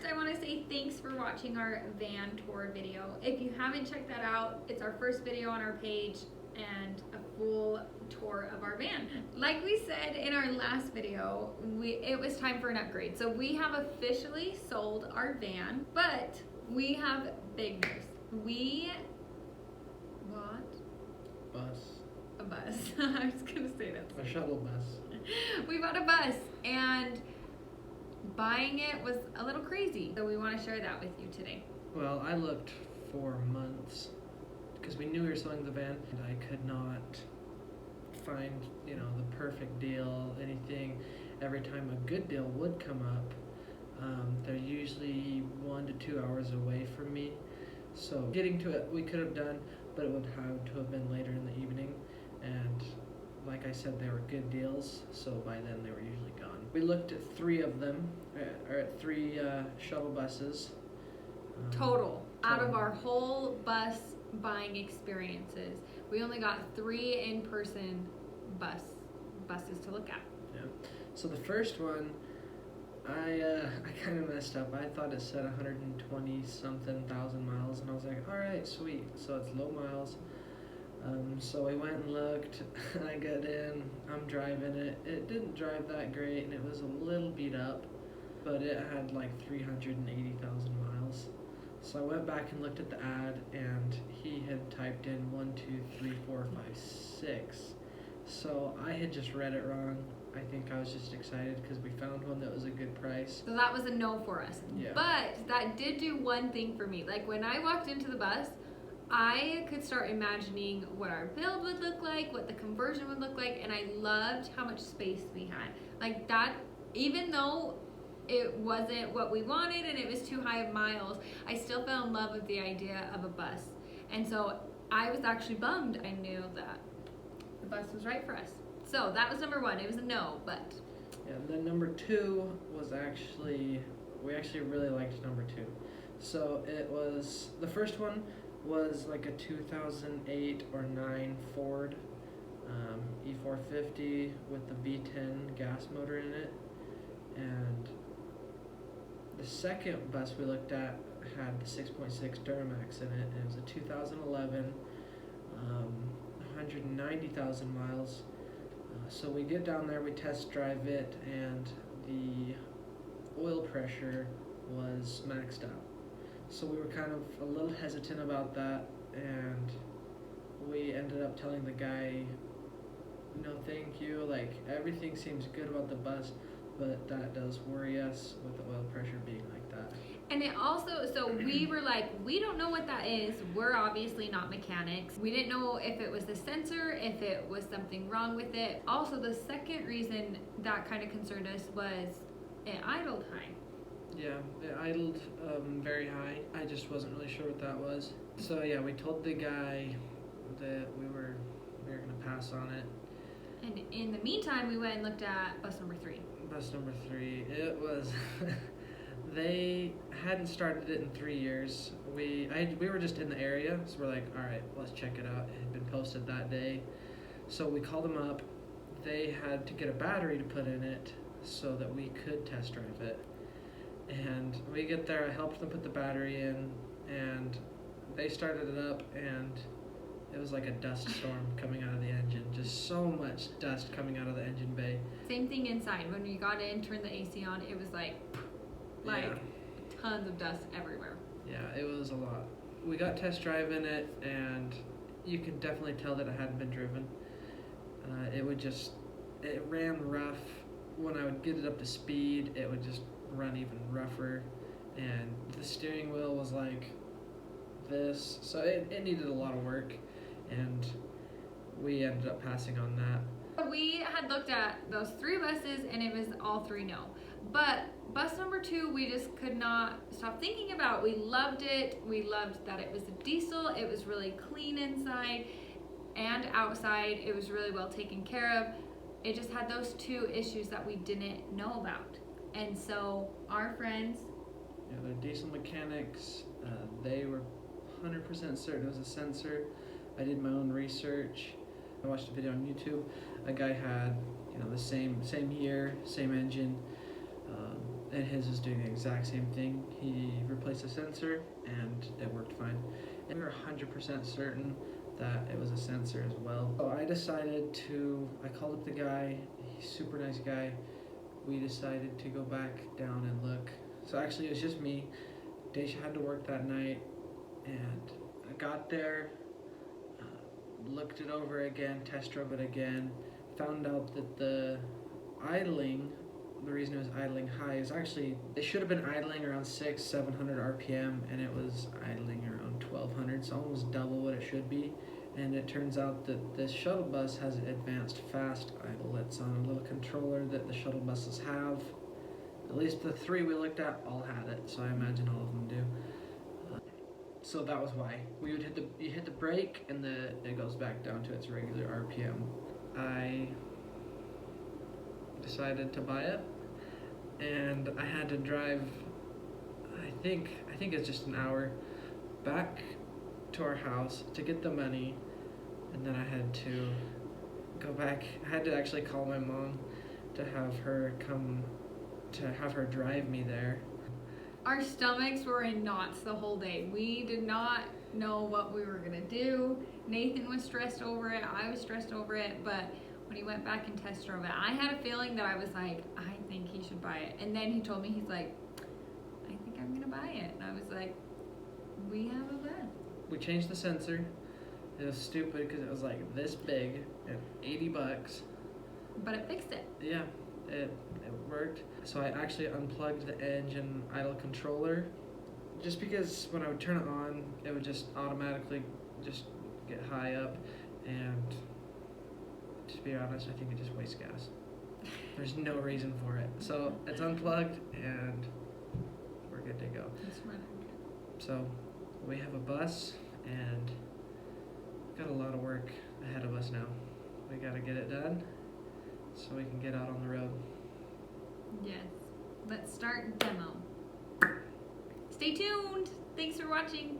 I want to say thanks for watching our van tour video. If you haven't checked that out, it's our first video on our page and a full tour of our van. Like we said in our last video, it was time for an upgrade. So we have officially sold our van, but we have big news. We bought a bus. I was gonna say that. A shuttle bus. We bought a bus, and buying it was a little crazy. So we want to share that with you today. Well, I looked for months because we knew we were selling the van, and I could not find, the perfect deal, anything. Every time a good deal would come up, they're usually 1 to 2 hours away from me. So getting to it, we could have done, but it would have to have been later in the evening. And like I said, they were good deals, so by then they were usually gone. We looked at 3 of them, or at 3 shuttle buses. Total. Out of our whole bus buying experiences, we only got 3 in-person buses to look at. Yeah. So the first one, I kind of messed up. I thought it said 120 something thousand miles, and I was like, all right, sweet. So it's low miles. So we went and looked. I got in. I'm driving it. It didn't drive that great, and it was a little beat up, but it had like 380,000 miles. So I went back and looked at the ad, and he had typed in 1, 2, 3, 4, 5, 6. So I had just read it wrong. I think I was just excited because we found one that was a good price. So that was a no for us. Yeah. But that did do one thing for me. Like when I walked into the bus, I could start imagining what our build would look like, what the conversion would look like, and I loved how much space we had. Like that, even though it wasn't what we wanted and it was too high of miles, I still fell in love with the idea of a bus. And so I was actually bummed. I knew that the bus was right for us. So that was number 1. It was a no, but. Yeah, and then number 2 was we actually really liked number 2. So it was, the first one was like a 2008 or 9 Ford E450 with the V10 gas motor in it. And the second bus we looked at had the 6.6 Duramax in it, and it was a 2011, 190,000 miles. So we get down there, we test drive it, and the oil pressure was maxed out. So we were kind of a little hesitant about that, and we ended up telling the guy, no thank you, like everything seems good about the bus, but that does worry us with the oil pressure being like that. And it also, so we were like, we don't know what that is. We're obviously not mechanics. We didn't know if it was the sensor, if it was something wrong with it. Also, the second reason that kind of concerned us was it idled high. Yeah, it idled very high. I just wasn't really sure what that was. So yeah, we told the guy that we were gonna pass on it. And in the meantime, we went and looked at bus number 3. Bus number 3, it was, they hadn't started it in 3 years. We were just in the area, so we're like, all right, let's check it out. It had been posted that day. So we called them up. They had to get a battery to put in it so that we could test drive it. And we get there, I helped them put the battery in, and they started it up, and it was like a dust storm coming out of the engine. Just so much dust coming out of the engine bay. Same thing inside. When we got in, turned the AC on, it was like tons of dust everywhere. Yeah, it was a lot. We got test driving it, and you could definitely tell that it hadn't been driven. It ran rough. When I would get it up to speed, it would just run even rougher, and the steering wheel was like this, so it needed a lot of work, and we ended up passing on that. We had looked at those 3 buses, and it was all 3 no. But bus number 2, we just could not stop thinking about. We loved it. We loved that it was a diesel. It was really clean inside and outside. It was really well taken care of. It just had those 2 issues that we didn't know about. And so our friends, yeah, they're diesel mechanics. They were 100% certain it was a sensor. I did my own research. I watched a video on YouTube. A guy had, the same year, same engine. and his is doing the exact same thing. He replaced the sensor and it worked fine. And we were 100% certain that it was a sensor as well. So I called up the guy, he's a super nice guy. We decided to go back down and look. So actually it was just me. Daisha had to work that night, and I got there, looked it over again, test drove it again, found out that the reason it was idling high is actually, it should have been idling around 700 RPM, and it was idling around 1200, so almost double what it should be. And it turns out that this shuttle bus has advanced fast idle. It's on a little controller that the shuttle buses have. At least the 3 we looked at all had it, so I imagine all of them do. So that was why. You hit the brake and it goes back down to its regular RPM. I decided to buy it, and I had to drive, I think it's just an hour back to our house to get the money, and then I had to go back. I had to actually call my mom to have her drive me there. Our stomachs were in knots the whole day. We did not know what we were gonna do. Nathan was stressed over it, I was stressed over it, but when he went back and test drove it, I had a feeling that I was like, I think he should buy it. And then he told me, he's like, I think I'm gonna buy it. And I was like, we have a plan. We changed the sensor. It was stupid because it was like this big and $80. But it fixed it. Yeah, it worked. So I actually unplugged the engine idle controller, just because when I would turn it on, it would just automatically just get high up, and to be honest, I think it just wastes gas. There's no reason for it. So it's unplugged and we're good to go. It's running. So we have a bus, and got a lot of work ahead of us now. We gotta get it done so we can get out on the road. Yes. Let's start demo. Stay tuned. Thanks for watching.